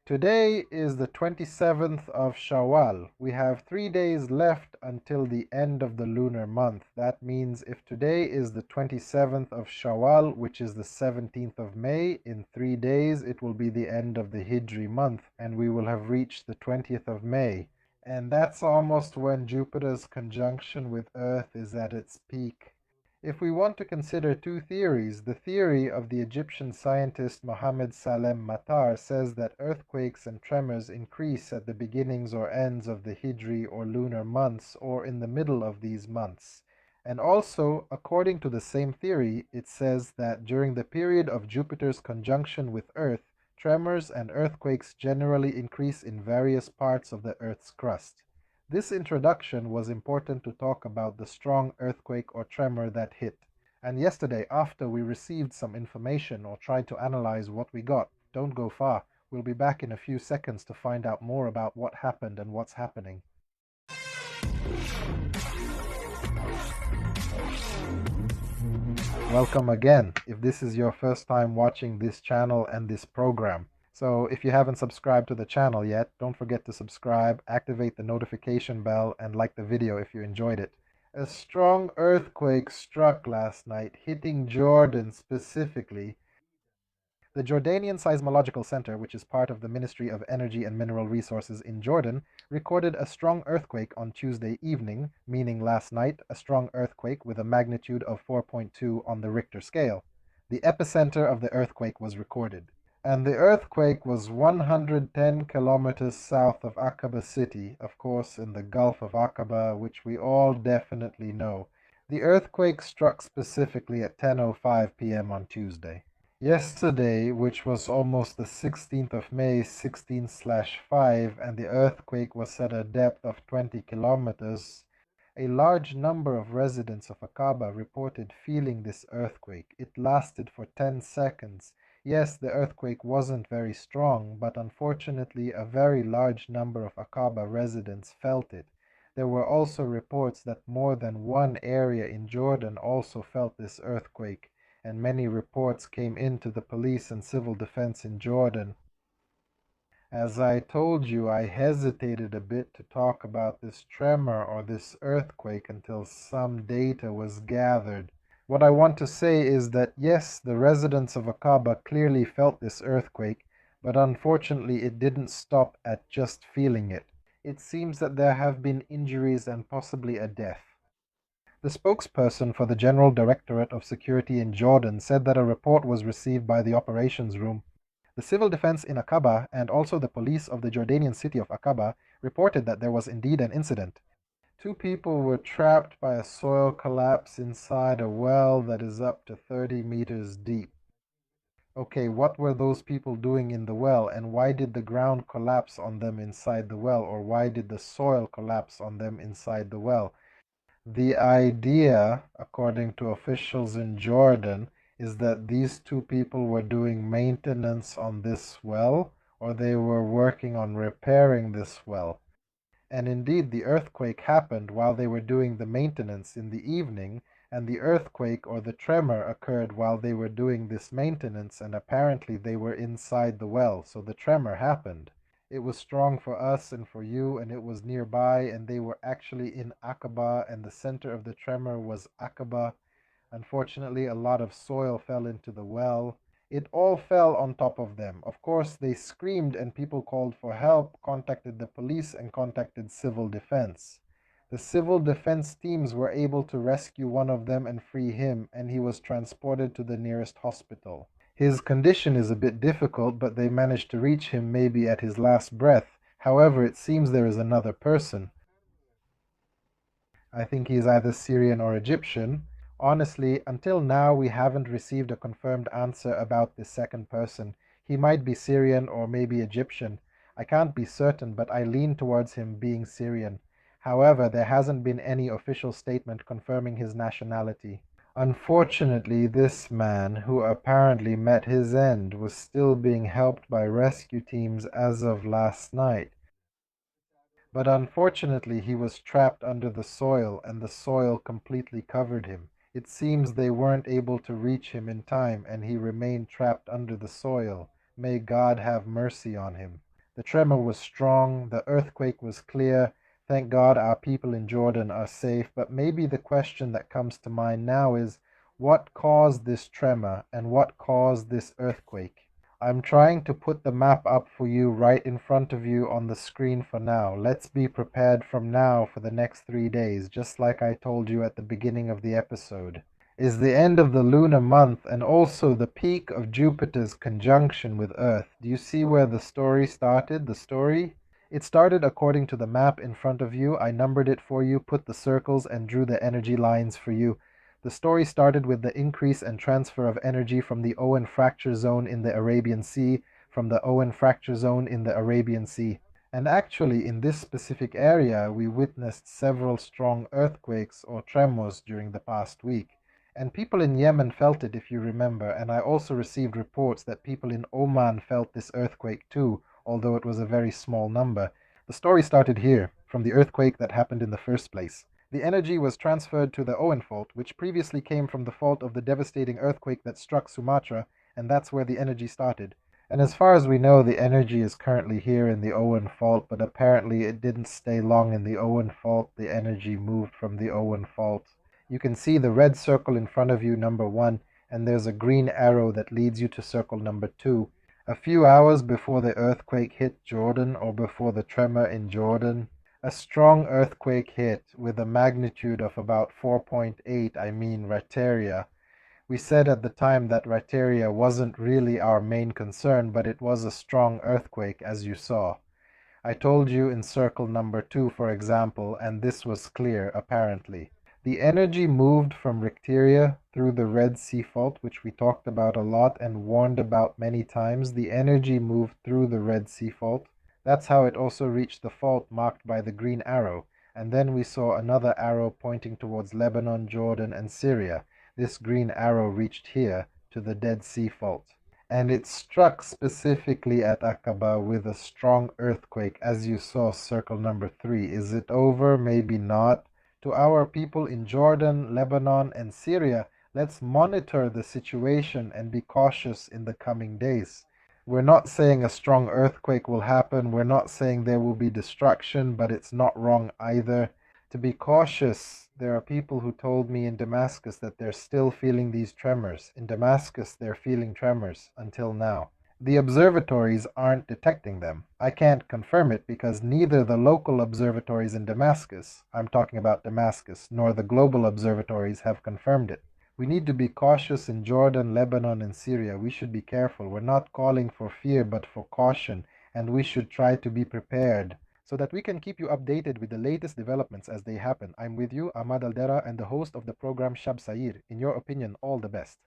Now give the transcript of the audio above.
Today is the 27th of Shawwal. We have 3 days left until the end of the lunar month. That means if today is the 27th of Shawwal, which is the 17th of May, in 3 days it will be the end of the Hijri month and we will have reached the 20th of May. And that's almost when Jupiter's conjunction with Earth is at its peak. If we want to consider two theories, the theory of the Egyptian scientist Mohammed Salem Matar says that earthquakes and tremors increase at the beginnings or ends of the Hijri or lunar months or in the middle of these months. And also, according to the same theory, it says that during the period of Jupiter's conjunction with Earth, tremors and earthquakes generally increase in various parts of the Earth's crust. This introduction was important to talk about the strong earthquake or tremor that hit. And yesterday, after we received some information or tried to analyze what we got, don't go far. We'll be back in a few seconds to find out more about what happened and what's happening. Welcome again, if this is your first time watching this channel and this program. So if you haven't subscribed to the channel yet, don't forget to subscribe, activate the notification bell, and like the video if you enjoyed it. A strong earthquake struck last night, hitting Jordan specifically. The Jordanian Seismological Center, which is part of the Ministry of Energy and Mineral Resources in Jordan, recorded a strong earthquake on Tuesday evening, meaning last night, a strong earthquake with a magnitude of 4.2 on the Richter scale. The epicenter of the earthquake was recorded. And the earthquake was 110 kilometers south of Aqaba city, of course in the Gulf of Aqaba, which we all definitely know. The earthquake struck specifically at 10:05 p.m. on Tuesday. Yesterday, which was almost the 16th of May, 16/5, and the earthquake was at a depth of 20 kilometers, a large number of residents of Aqaba reported feeling this earthquake. It lasted for 10 seconds. Yes, the earthquake wasn't very strong, but unfortunately a very large number of Aqaba residents felt it. There were also reports that more than one area in Jordan also felt this earthquake, and many reports came into the police and civil defense in Jordan. As I told you, I hesitated a bit to talk about this tremor or this earthquake until some data was gathered. What I want to say is that yes, the residents of Aqaba clearly felt this earthquake, but unfortunately it didn't stop at just feeling it. It seems that there have been injuries and possibly a death. The spokesperson for the General Directorate of Security in Jordan said that a report was received by the operations room. The civil defense in Aqaba and also the police of the Jordanian city of Aqaba reported that there was indeed an incident. Two people were trapped by a soil collapse inside a well that is up to 30 meters deep. Okay, what were those people doing in the well, and why did the ground collapse on them inside the well, or why did the soil collapse on them inside the well? The idea, according to officials in Jordan, is that these two people were doing maintenance on this well, or they were working on repairing this well. And indeed, the earthquake happened while they were doing the maintenance in the evening, and the earthquake or the tremor occurred while they were doing this maintenance, and apparently they were inside the well, so the tremor happened. It was strong for us and for you, and it was nearby, and they were actually in Aqaba, and the center of the tremor was Aqaba. Unfortunately, a lot of soil fell into the well. It all fell on top of them. Of course, they screamed and people called for help, contacted the police, and contacted civil defense. The civil defense teams were able to rescue one of them and free him, and he was transported to the nearest hospital. His condition is a bit difficult, but they managed to reach him maybe at his last breath. However, it seems there is another person. I think he is either Syrian or Egyptian. Honestly, until now we haven't received a confirmed answer about this second person. He might be Syrian or maybe Egyptian. I can't be certain, but I lean towards him being Syrian. However, there hasn't been any official statement confirming his nationality. Unfortunately, this man, who apparently met his end, was still being helped by rescue teams as of last night. But unfortunately, he was trapped under the soil, and the soil completely covered him. It seems they weren't able to reach him in time, and he remained trapped under the soil. May God have mercy on him. The tremor was strong, the earthquake was clear. Thank God our people in Jordan are safe. But maybe the question that comes to mind now is, what caused this tremor and what caused this earthquake? I'm trying to put the map up for you right in front of you on the screen for now. Let's be prepared from now for the next 3 days, just like I told you at the beginning of the episode. Is the end of the lunar month and also the peak of Jupiter's conjunction with Earth. Do you see where the story started? The story? It started according to the map in front of you. I numbered it for you, put the circles, and drew the energy lines for you. The story started with the increase and transfer of energy from the Owen fracture zone in the Arabian Sea, from the Owen fracture zone in the Arabian Sea. And actually, in this specific area, we witnessed several strong earthquakes or tremors during the past week. And people in Yemen felt it, if you remember, and I also received reports that people in Oman felt this earthquake too, although it was a very small number. The story started here, from the earthquake that happened in the first place. The energy was transferred to the Owen fault, which previously came from the fault of the devastating earthquake that struck Sumatra, and that's where the energy started. And as far as we know, the energy is currently here in the Owen fault, but apparently it didn't stay long in the Owen fault. The energy moved from the Owen fault. You can see the red circle in front of you, number 1, and there's a green arrow that leads you to circle number 2. A few hours before the earthquake hit Jordan, or before the tremor in Jordan, a strong earthquake hit with a magnitude of about 4.8, Rateria. We said at the time that Rateria wasn't really our main concern, but it was a strong earthquake, as you saw. I told you in circle number 2, for example, and this was clear, apparently. The energy moved from Ricteria through the Red Sea Fault, which we talked about a lot and warned about many times. The energy moved through the Red Sea Fault. That's how it also reached the fault marked by the green arrow. And then we saw another arrow pointing towards Lebanon, Jordan, and Syria. This green arrow reached here to the Dead Sea Fault. And it struck specifically at Aqaba with a strong earthquake, as you saw circle number 3. Is it over? Maybe not. To our people in Jordan, Lebanon, and Syria, let's monitor the situation and be cautious in the coming days. We're not saying a strong earthquake will happen. We're not saying there will be destruction, but it's not wrong either. To be cautious, there are people who told me in Damascus that they're still feeling these tremors. In Damascus, they're feeling tremors until now. The observatories aren't detecting them. I can't confirm it because neither the local observatories in Damascus, I'm talking about Damascus, nor the global observatories have confirmed it. We need to be cautious in Jordan, Lebanon, and Syria. We should be careful. We're not calling for fear, but for caution, and we should try to be prepared so that we can keep you updated with the latest developments as they happen. I'm with you, Ahmad Al-Dira, and the host of the program Shab Sair. In your opinion, all the best.